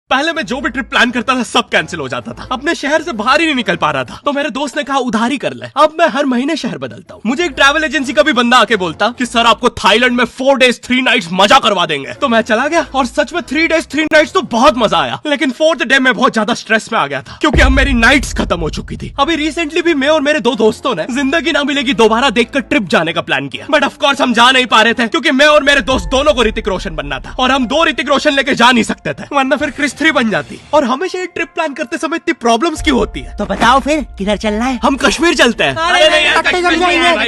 पहले मैं जो भी ट्रिप प्लान करता था सब कैंसिल हो जाता था, अपने शहर से बाहर ही नहीं निकल पा रहा था। तो मेरे दोस्त ने कहा उधारी कर ले। अब मैं हर महीने शहर बदलता हूँ। मुझे एक ट्रैवल एजेंसी का भी बंदा आके बोलता कि सर आपको थाईलैंड में 4 days 3 nights मजा करवा देंगे। तो मैं चला गया और सच में 3 days 3 nights तो बहुत मजा आया, लेकिन 4th डे में बहुत ज्यादा स्ट्रेस में आ गया था क्योंकि अब मेरी नाइट्स खत्म हो चुकी थी। अभी रिसेंटली भी मैं और मेरे 2 दोस्तों ने जिंदगी ना मिलेगी दोबारा देखकर ट्रिप जाने का प्लान किया, बट ऑफ कोर्स हम जा नहीं पा रहे थे क्योंकि मैं और मेरे दोस्त दोनों को ऋतिक रोशन बनना था और हम 2 ऋतिक रोशन लेके जा नहीं सकते थे, वरना फिर क्रिस 3 बन जाती। और हमेशा ये ट्रिप प्लान करते समय इतनी प्रॉब्लम्स क्यों होती है? तो बताओ फिर किधर चलना है? हम कश्मीर चलते हैं।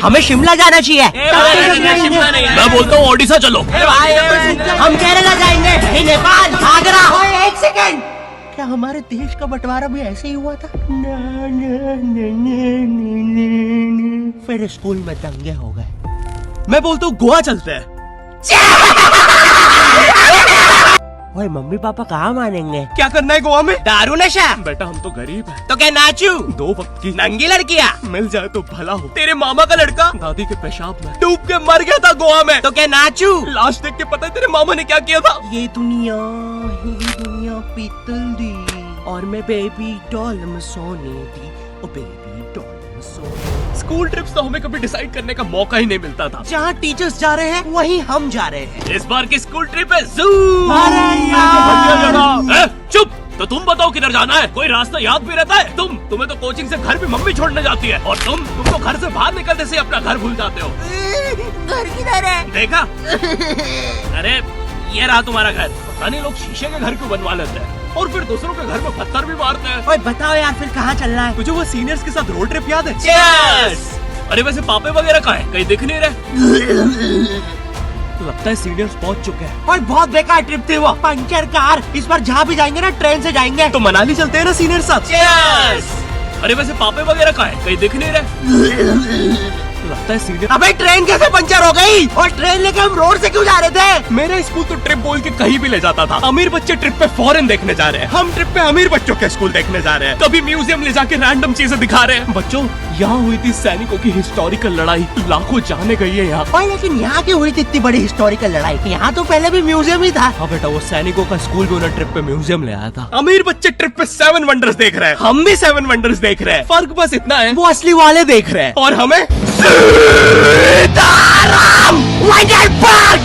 हमें शिमला जाना चाहिए। मैं बोलता हूँ ओडिशा चलो। हम केरला जाएंगे, नेपाल, आगरा। एक सेकंड, क्या हमारे देश का बंटवारा भी ऐसे ही हुआ था? फिर स्कूल में दंगे हो गए। मैं बोलता हूँ गोवा चलते हैं। ओए मम्मी पापा कहाँ मानेंगे? क्या करना है गोवा में? दारू नशा। बेटा हम तो गरीब हैं। तो क्या नाचू? 2 वक्त की नंगी लड़कियाँ मिल जाए तो भला हो। तेरे मामा का लड़का दादी के पेशाब में डूब के मर गया था गोवा में। तो क्या नाचू? लाश देख के पता है तेरे मामा ने क्या किया था? ये दुनिया पीतल दी और मैं बेबी डॉल में सोने दी, ओ बेबी डॉल में सोने। स्कूल ट्रिप्स तो हमें कभी डिसाइड करने का मौका ही नहीं मिलता था। जहाँ टीचर्स जा रहे हैं वहीं हम जा रहे हैं। इस बार की स्कूल ट्रिप है जू। चुप, तो तुम बताओ किधर जाना है? कोई रास्ता याद भी रहता है? तुम्हें तो कोचिंग से घर भी मम्मी छोड़ने जाती है और तुम तो घर से बाहर निकलते से अपना घर भूल जाते हो। घर किधर है? देखा? अरे ये रहा तुम्हारा घर। पता नहीं लोग शीशे के घर क्यों बनवा लेते हैं और फिर दूसरों के घर में पत्थर भी मारते हैं। ओए बताओ यार फिर कहाँ चलना है? तुझे वो सीनियर्स के साथ रोड ट्रिप याद है? Cheers! अरे वैसे पापे वगैरह कहाँ हैं? कहीं दिख नहीं रहे। लगता है सीनियर्स पहुंच चुके हैं। और बहुत बेकार ट्रिप थी वो, पंचर कार। इस बार जहाँ भी जाएंगे ना ट्रेन से जाएंगे। तो मनाली चलते हैं ना सीनियर साथ। अरे वैसे पापे वगैरह कहाँ हैं? कहीं दिख नहीं रहे। लगता है सीनियर। अबे ट्रेन कैसे पंचर हो गई? और ट्रेन लेके हम रोड से क्यों जा रहे थे? मेरा स्कूल तो ट्रिप बोल के कहीं भी ले जाता था। अमीर बच्चे ट्रिप पे फॉरेन देखने जा रहे हैं, हम ट्रिप पे अमीर बच्चों के स्कूल देखने जा रहे हैं। कभी म्यूजियम ले जाके रैंडम चीजें दिखा रहे हैं। बच्चों यहाँ हुई थी सैनिकों की हिस्टोरिकल लड़ाई, लाखों जाने गई है यहाँ। और लेकिन यहाँ की हुई थी इतनी बड़ी हिस्टोरिकल लड़ाई? यहाँ तो पहले भी म्यूजियम ही था। हाँ बेटा, वो सैनिकों का स्कूल भी उन्हें ट्रिप पे म्यूजियम ले आया था। अमीर बच्चे ट्रिप पे 7 वंडर्स देख रहे हैं, हम भी 7 वंडर्स देख रहे हैं। फर्क बस इतना है वो असली वाले देख रहे हैं और हमें Sitaram water park.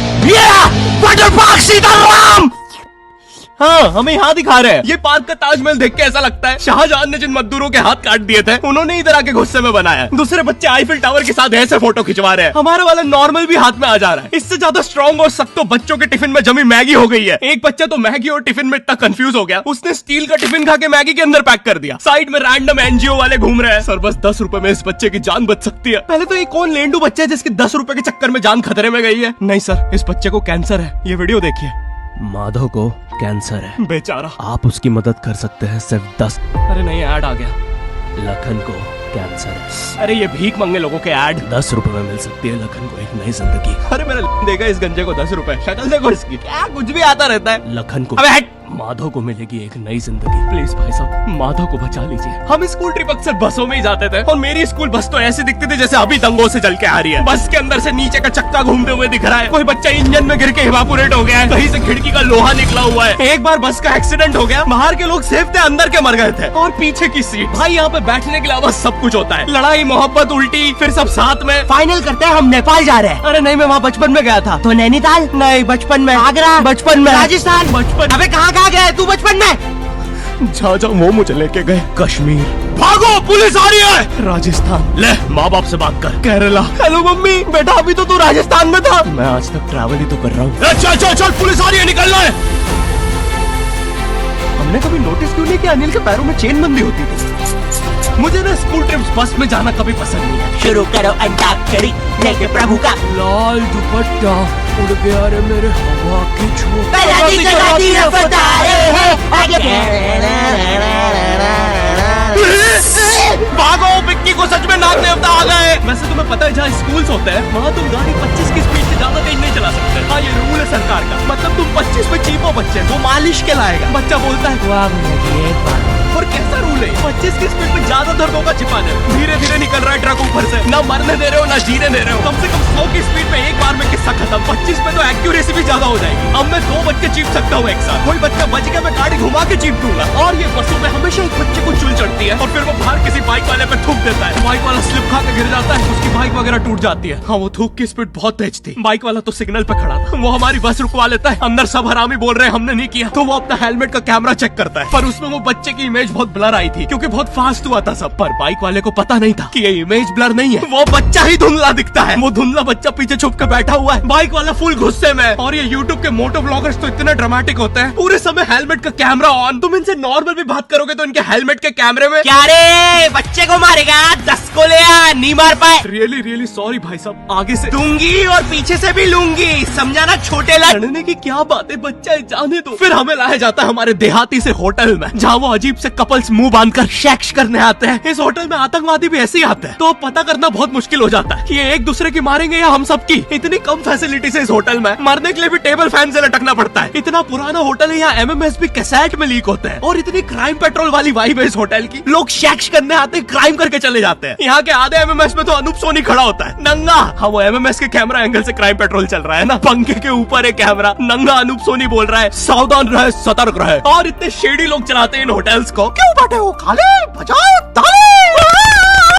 Water park Sitaram. हाँ, हमें यहाँ दिखा रहे हैं। ये पार्क का ताजमहल देख के ऐसा लगता है शाहजहां ने जिन मजदूरों के हाथ काट दिए थे उन्होंने इधर आके गुस्से में बनाया। दूसरे बच्चे आईफिल टावर के साथ ऐसे फोटो खिंचवा रहे हैं, हमारा वाला नॉर्मल भी हाथ में आ जा रहा है। इससे ज्यादा स्ट्रॉन्ग और सख्त तो बच्चों के टिफिन में जमी मैगी हो गई है। एक बच्चा तो मैगी और टिफिन में इतना कंफ्यूज हो गया उसने स्टील का टिफिन खा के मैगी के अंदर पैक कर दिया। साइड में रैंडम एनजीओ वाले घूम रहे हैं। सर बस 10 रुपए में इस बच्चे की जान बच सकती है। पहले तो ये कौन लेंडू बच्चा है जिसकी 10 रुपए के चक्कर में जान खतरे में गई है? नहीं सर, इस बच्चे को कैंसर है। ये वीडियो देखिए। माधव को कैंसर है, बेचारा। आप उसकी मदद कर सकते हैं सिर्फ 10। अरे नहीं, ऐड आ गया। लखन को कैंसर है। अरे ये भीख मांगने लोगों के ऐड। 10 रुपए में मिल सकती है लखन को एक नई जिंदगी। अरे मेरा देगा इस गंजे को 10 रुपए। शक्ल देखो इसकी, क्या कुछ भी आता रहता है। लखन को, अबे हट। माधव को मिलेगी एक नई जिंदगी। प्लीज भाई साहब, माधव को बचा लीजिए। हम स्कूल ट्रिप अक्सर बसों में ही जाते थे और मेरी स्कूल बस तो ऐसी दिखती थी जैसे अभी दंगों से चल के आ रही है। बस के अंदर से नीचे का चक्का घूमते हुए दिख रहा है, कोई बच्चा इंजन में गिर के इवापोरेट हो गया है, कहीं से खिड़की का लोहा निकला हुआ है। एक बार बस का एक्सीडेंट हो गया, बाहर के लोग सेफ थे, अंदर के मर गए थे। और पीछे की सीट भाई, यहाँ पे बैठने के अलावा सब कुछ होता है। लड़ाई, मोहब्बत, उल्टी, फिर सब साथ में। फाइनल करते हैं, हम नेपाल जा रहे हैं। अरे नहीं, मैं वहाँ बचपन में गया था। तो नैनीताल? नहीं, बचपन में। आगरा? बचपन में। राजस्थान? बचपन। अबे कहाँ गया तू बचपन में? जा वो मुझे लेके गए। कश्मीर। भागो, पुलिस आ रही है। राजस्थान। ले माँ बाप से बात कर। केरला। Hello mummy. बेटा अभी तो तू राजस्थान में था। मैं आज तक ट्रैवल ही तो कर रहा हूँ। चल चल चल, पुलिस आ रही है, निकलना है। हमने कभी नोटिस क्यों नहीं कि अनिल के पैरों में चेन बंदी होती थी? मुझे ना स्कूल ट्रिप्स बस में जाना कभी पसंद नहीं है। शुरू करो अंताक्षरी लेके प्रभु का लाल दुपट्टा उड़ गया रे मेरे हवा की झोंका। भागो, विक्की को सच में नाग देवता आ गए। वैसे तुम्हें पता है जहाँ स्कूल्स होते हैं वहाँ तुम गाड़ी 25 की स्पीड से ज्यादा तेज नहीं चला सकते। हाँ, ये रूल है सरकार का। मतलब तुम 25 पे चीपो बच्चे, वो मालिश के लाएगा। बच्चा बोलता है वाह भैया जी, एक बार। और कैसा रूल नहीं। 25 की स्पीड में ज्यादा दर्द होगा छिपाने में। धीरे धीरे निकल रहा है ट्रक ऊपर से, ना मरने दे रहे हो ना जीने दे रहे हो। कम से कम 100 की स्पीड में एक बार में किस्सा खत्म। 25 में तो एक्यूरेसी भी ज्यादा हो जाएगी। अब मैं 2 बच्चे चीप सकता हूँ एक साथ। कोई बच्चा बच गया, मैं गाड़ी घुमा के चीप दूंगा। और ये बसों में हमेशा एक बच्चे को चुल चढ़ती है और फिर वो बाहर किसी बाइक वाले पे थूक देता है। बाइक वाला स्लिप खा के गिर जाता है, उसकी बाइक वगैरह टूट जाती है। हाँ, वो थूक की स्पीड बहुत तेज थी। बाइक वाला तो सिग्नल पे खड़ा था, वो हमारी बस रुकवा लेता है। अंदर सब हरामी बोल रहे हैं हमने नहीं किया, तो वो अपना हेलमेट का कैमरा चेक करता है, पर उसमें वो बच्चे की इमेज बहुत ब्लर आई थी क्योंकि बहुत फास्ट हुआ था सब। पर बाइक वाले को पता नहीं था कि ये इमेज ब्लर नहीं है, वो बच्चा ही धुंधला दिखता है। वो धुंधला बच्चा पीछे छुप के बैठा हुआ है। बाइक वाला फुल गुस्से में। और ये यूट्यूब के मोटो ब्लॉगर्स तो इतने ड्रामेटिक होते हैं, पूरे समय हेलमेट का कैमरा ऑन। तुम इनसे नॉर्मल भी बात करोगे तो इनके हेलमेट के कैमरे में क्या रे, बच्चे को मारेगा? 10 को ले आ, नहीं मार पाए। रियली रियली सॉरी भाई साहब, आगे से दूंगी और पीछे से भी लूंगी, समझा ना छोटे लड़। लड़ने की क्या बात है, बच्चा है, जाने दो। फिर हमें लाया जाता है हमारे देहाती से होटल में, जहाँ वो अजीब से कपल्स मुंह बांधकर सेक्स करने आते हैं। इस होटल में आतंकवादी भी ऐसे ही आते हैं, तो अब पता करना बहुत मुश्किल हो जाता है कि ये एक दूसरे की मारेंगे या हम सबकी। इतनी कम फैसिलिटीज है इस होटल में, मरने के लिए भी टेबल फैन से लटकना पड़ता है। इतना पुराना होटल है, यहाँ MMS भी कैसेट में लीक होते हैं। और इतनी क्राइम पेट्रोल वाली वाइब है इस होटल की। लोग सेक्स करने आते हैं, क्राइम करके चले जाते हैं। यहाँ के आधे MMS में तो अनूप सोनी खड़ा होता है नंगा। हाँ, वो MMS के कैमरा एंगल से क्राइम पेट्रोल चल रहा है ना, पंखे के ऊपर एक कैमरा, नंगा अनूप सोनी बोल रहा है सावधान रहे, सतर्क रहे। और इतने शेडी लोग चलाते हैं इन होटल्स को। क्यों बैठे हो, खाले बजाओ ताली।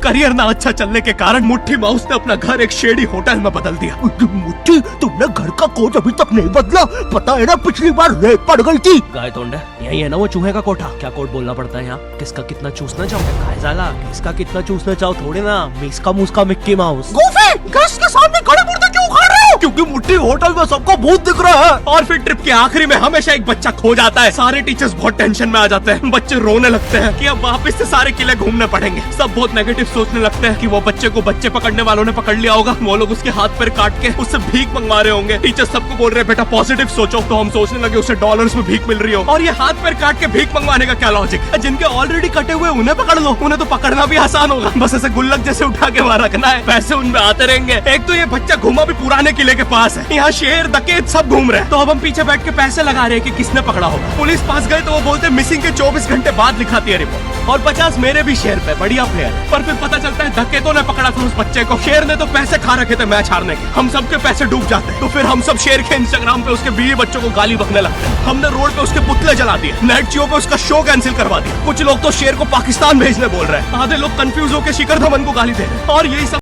करियर ना अच्छा चलने के कारण मुट्ठी माउस ने अपना घर एक शेडी होटल में बदल दिया। मुट्ठी, तुमने घर का कोड अभी तक नहीं बदला? पता है ना पिछली बार रेत पड़ गई थी। गाय तोंडा, यही है ना वो चूहे का कोठा? क्या कोड बोलना पड़ता है यहाँ? किसका कितना चूसना चाहो? गाय साला, किसका कितना चूसना चाहो थोड़े ना, मिसका मुस्का मिक्की माउस। गोफी, गैस के सामने खड़े मुर्दे क्यों खा रहे हो? क्योंकि मुट्ठी होटल में सबको भूत दिख रहा है। और फिर ट्रिप के आखिरी में हमेशा एक बच्चा खो जाता है। सारे टीचर्स बहुत टेंशन में आ जाते हैं, बच्चे रोने लगते हैं कि अब वापस से सारे किले घूमने पड़ेंगे। सब बहुत नेगेटिव सोचने लगते हैं कि वो बच्चे को बच्चे पकड़ने वालों ने पकड़ लिया होगा, वो लोग उसके हाथ पैर काट के उससे भीख मंगवा रहे होंगे। टीचर सबको बोल रहे हैं बेटा पॉजिटिव सोचो, तो हम सोचने लगे उसे डॉलर्स में भीख मिल रही हो। और ये हाथ पैर काट के भीख मंगवाने का क्या लॉजिक है? जिनके ऑलरेडी कटे हुए उन्हें पकड़ लो, उन्हें तो पकड़ना भी आसान होगा, बस ऐसे गुल्लक जैसे उठा के वहां रखना है, पैसे उनमें आते रहेंगे। एक तो ये बच्चा घूमा भी पुराने किले के पास है, यहाँ शेर डकैत सब घूम रहे हैं। तो अब हम पीछे बैठ के पैसे लगा रहे हैं कि किसने पकड़ा होगा। पुलिस पास गए तो वो बोलते मिसिंग के 24 घंटे बाद लिखाती है रिपोर्ट, और 50 मेरे भी शेर पे, बढ़िया प्लेयर। पर फिर पता चलता है डकैतों ने पकड़ा था उस बच्चे को, शेर ने तो पैसे खा रखे थे मैच हारने के। हम सबके पैसे डूब जाते हैं, तो फिर हम सब शेर के इंस्टाग्राम पे उसके बीवी बच्चों को गाली बकने लगते हैं। हमने रोड पे उसके पुतले जला दिए, नाइट जियो पे उसका शो कैंसिल करवा दिया। कुछ लोग तो शेर को पाकिस्तान भेजने बोल रहे हैं, आधे लोग कंफ्यूज होकर शिखर धवन को गाली दे रहे हैं। और यही सब